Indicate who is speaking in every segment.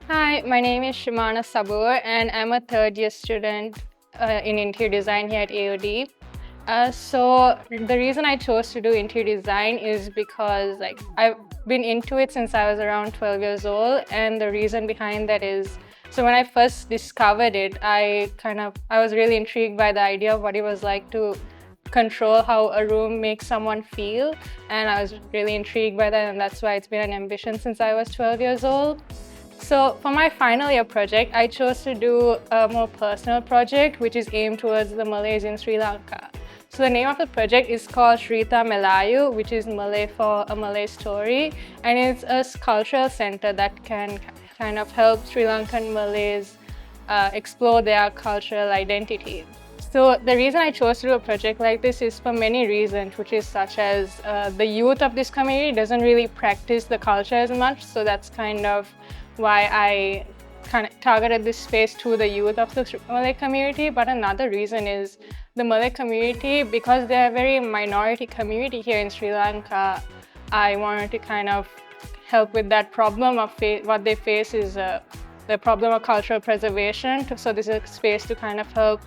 Speaker 1: Hi, my name is Shermana Saboor, and I'm a third-year student in interior design here at AOD. So the reason I chose to do interior design is because I've been into it since I was around 12 years old, and the reason behind that is so when I first discovered it, I was really intrigued by the idea of what it was like to control how a room makes someone feel, and I was really intrigued by that, and that's why it's been an ambition since I was 12 years old. So for my final year project, I chose to do a more personal project, which is aimed towards the Malays in Sri Lanka. So the name of the project is called Shrita Melayu, which is Malay for a Malay story, and it's a cultural center that can kind of help Sri Lankan Malays explore their cultural identity. So the reason I chose to do a project like this is for many reasons, which is such as the youth of this community doesn't really practice the culture as much, so that's kind of why I kind of targeted this space to the youth of the Malay community. But another reason is the Malay community, because they're a very minority community here in Sri Lanka, I wanted to kind of help with that problem of what they face is the problem of cultural preservation. So this is a space to kind of help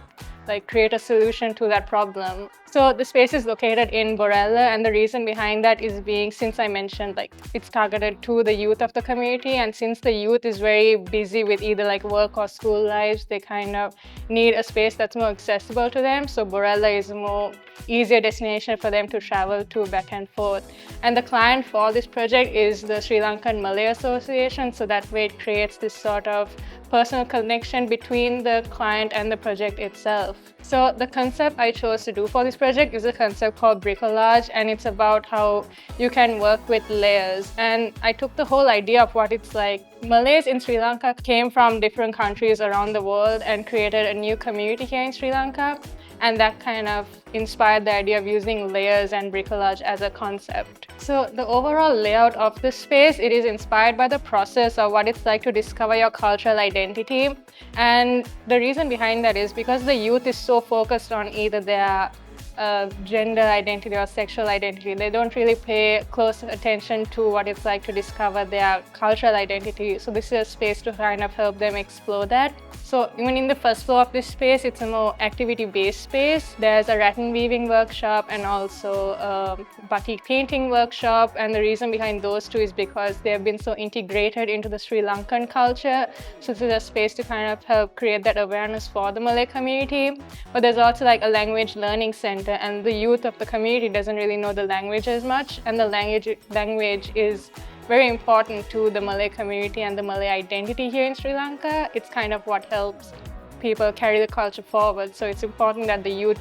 Speaker 1: create a solution to that problem. So the space is located in Borella, and the reason behind that is since I mentioned it's targeted to the youth of the community, and since the youth is very busy with either work or school lives, they kind of need a space that's more accessible to them. So Borella is a more easier destination for them to travel to back and forth. And the client for this project is the Sri Lankan Malay Association, so that way it creates this sort of personal connection between the client and the project itself. So the concept I chose to do for this project is a concept called bricolage, and it's about how you can work with layers. And I took the whole idea of what it's like. Malays in Sri Lanka came from different countries around the world and created a new community here in Sri Lanka. And that kind of inspired the idea of using layers and bricolage as a concept. So the overall layout of this space, it is inspired by the process of what it's like to discover your cultural identity. And the reason behind that is because the youth is so focused on either their gender identity or sexual identity. They don't really pay close attention to what it's like to discover their cultural identity. So this is a space to kind of help them explore that. So even in the first floor of this space, it's a more activity-based space. There's a rattan weaving workshop and also a batik painting workshop. And the reason behind those two is because they have been so integrated into the Sri Lankan culture. So this is a space to kind of help create that awareness for the Malay community. But there's also a language learning center, and the youth of the community doesn't really know the language as much. And the language is very important to the Malay community and the Malay identity here in Sri Lanka. It's kind of what helps people carry the culture forward. So it's important that the youth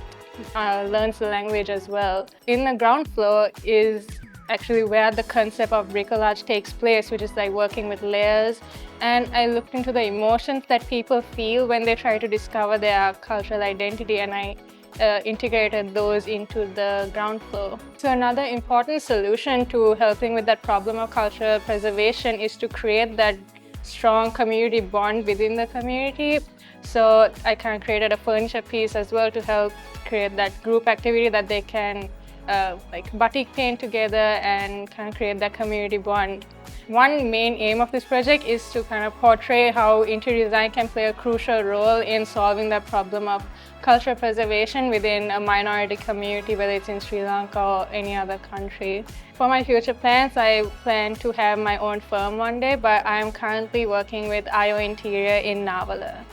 Speaker 1: learns the language as well. In the ground floor is actually where the concept of bricolage takes place, which is working with layers. And I looked into the emotions that people feel when they try to discover their cultural identity, and I integrated those into the ground floor. So another important solution to helping with that problem of cultural preservation is to create that strong community bond within the community. So I kind of created a furniture piece as well to help create that group activity that they can batik paint together and kind of create that community bond. One main aim of this project is to kind of portray how interior design can play a crucial role in solving the problem of cultural preservation within a minority community, whether it's in Sri Lanka or any other country. For my future plans, I plan to have my own firm one day, but I'm currently working with IO Interior in Navala.